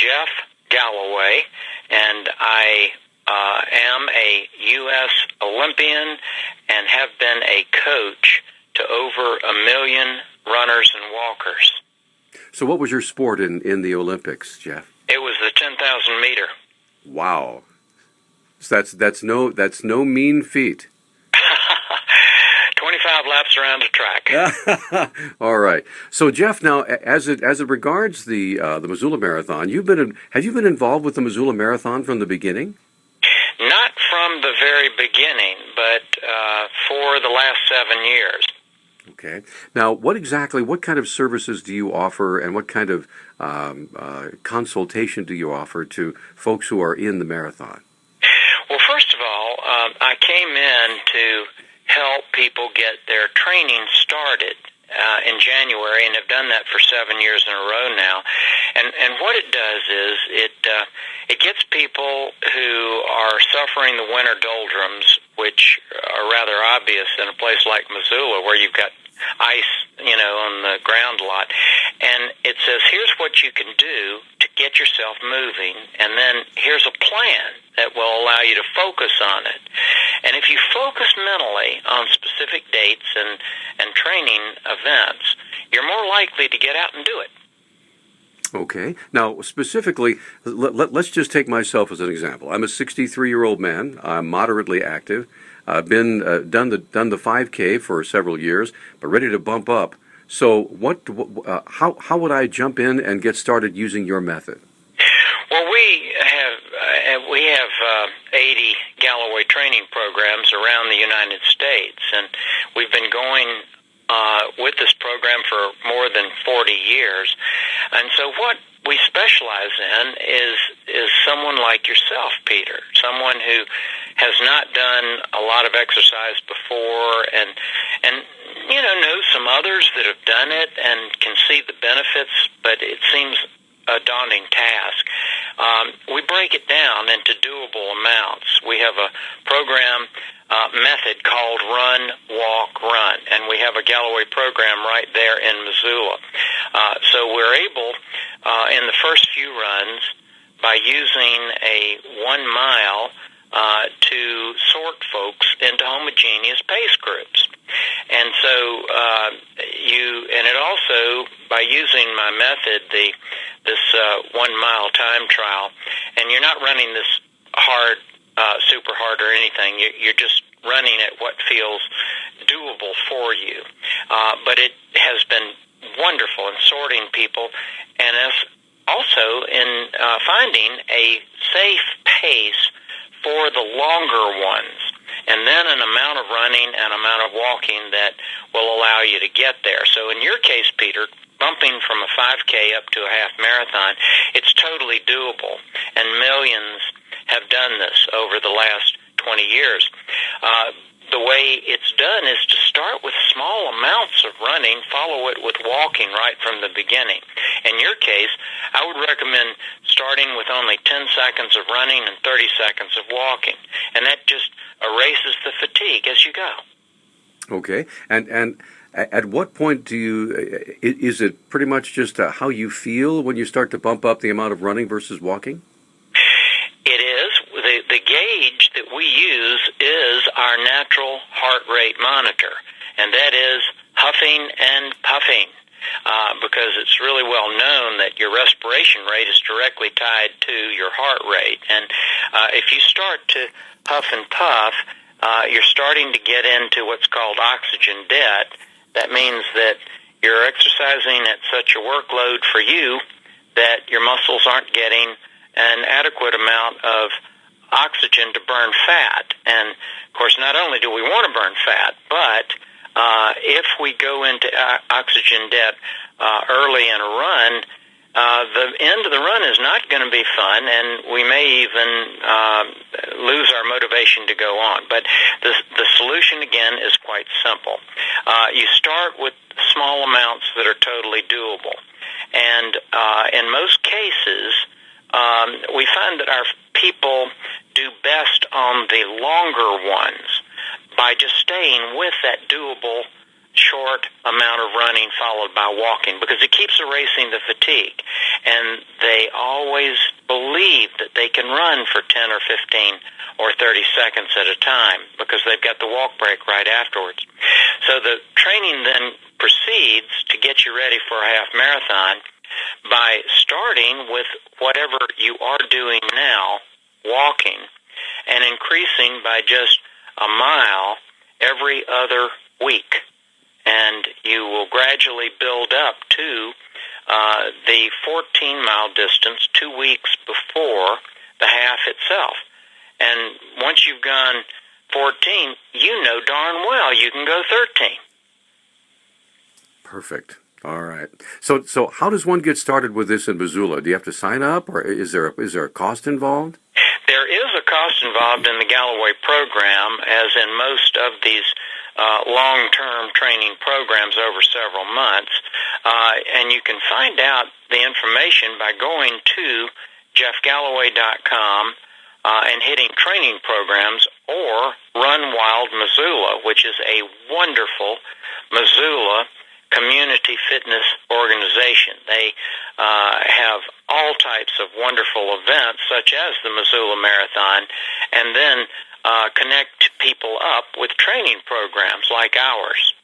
Jeff Galloway, and I am a U.S. Olympian and have been a coach to over 1 million runners and walkers. So what was your sport in the Olympics, Jeff? It was the 10,000 meter. Wow. So that's no mean feat. 25 laps around the track. All right. So Jeff, now as it regards the Missoula Marathon, have you been involved with the Missoula Marathon from the beginning? Not from the very beginning, but for the last 7 years. Okay. Now, what kind of services do you offer, and what kind of consultation do you offer to folks who are in the marathon? Well, first of all, I came in to help people get their training started in January, and have done that for 7 years in a row now. And what it does is it gets people who are suffering the winter doldrums, which are rather obvious in a place like Missoula, where you've got ice, on the ground a lot. And it says, here's what you can do to get yourself moving, and then here's a plan that will allow you to focus on it. And if you focus mentally on specific dates and training events, you're more likely to get out and do it. Okay. Now, specifically, let's just take myself as an example. I'm a 63-year-old man. I'm moderately active. I've been done the 5K for several years, but ready to bump up. So, how would I jump in and get started using your method? Well, we have 80 Galloway training programs around the United States, and we've been going with this program for more than 40 years. And so what we specialize in is someone like yourself, Peter, someone who has not done a lot of exercise before and knows some others that have done it and can see the benefits, but it seems a daunting task. We break it down into doable amounts. We have a program method called Run, Walk, Run, and we have a Galloway program right there in Missoula. So we're able, in the first few runs, by using a 1 mile, to sort folks into homogeneous pace groups. And so and it also, by using my method, this 1 mile time trial, and you're not running this hard, super hard or anything, you're just running at what feels doable for you. But it has been wonderful in sorting people, and also in finding a safe pace for the longer ones, and then an amount of running and amount of walking that will allow you to get there. So in your case, Peter, bumping from a 5K up to a half marathon, it's totally doable, and millions have done this over the last 20 years. The way it's done is to start with small amounts of running, follow it with walking right from the beginning. In your case, I would recommend starting with only 10 seconds of running and 30 seconds of walking, and that just erases the fatigue as you go. Okay, and at what point is it pretty much just how you feel when you start to bump up the amount of running versus walking? It is. The gauge that we use is our natural heart rate monitor, and that is huffing and puffing, because it's really well known that your respiration rate is directly tied to your heart rate. And if you start to huff and puff, you're starting to get into what's called oxygen debt. That means that you're exercising at such a workload for you that your muscles aren't getting an adequate amount of oxygen to burn fat. And, of course, not only do we want to burn fat, but if we go into oxygen debt early in a run, the end of the run is not going to be fun, and we may even lose our motivation to go on. But the solution, again, is quite simple. You start with small amounts that are totally doable. And in most cases, we find that our people do best on the longer ones by just staying with that doable short amount of running followed by walking, because it keeps erasing the fatigue. and they always believe that they can run for 10 or 15 or 30 seconds at a time because they've got the walk break right afterwards. So the training then proceeds to get you ready for a half marathon by starting with whatever you are doing now, walking, and increasing by just a mile every other week. And you will gradually build up to the 14-mile distance 2 weeks before the half itself. And once you've gone 14, you know darn well you can go 13. Perfect. All right. So how does one get started with this in Missoula? Do you have to sign up, or is there a cost involved? There is a cost involved in the Galloway program, as in most of these long-term training programs over several months. And you can find out the information by going to JeffGalloway.com and hitting training programs, or Run Wild Missoula, which is a wonderful Missoula community fitness organization. They have all types of wonderful events, such as the Missoula Marathon, and then connect people up with training programs like ours.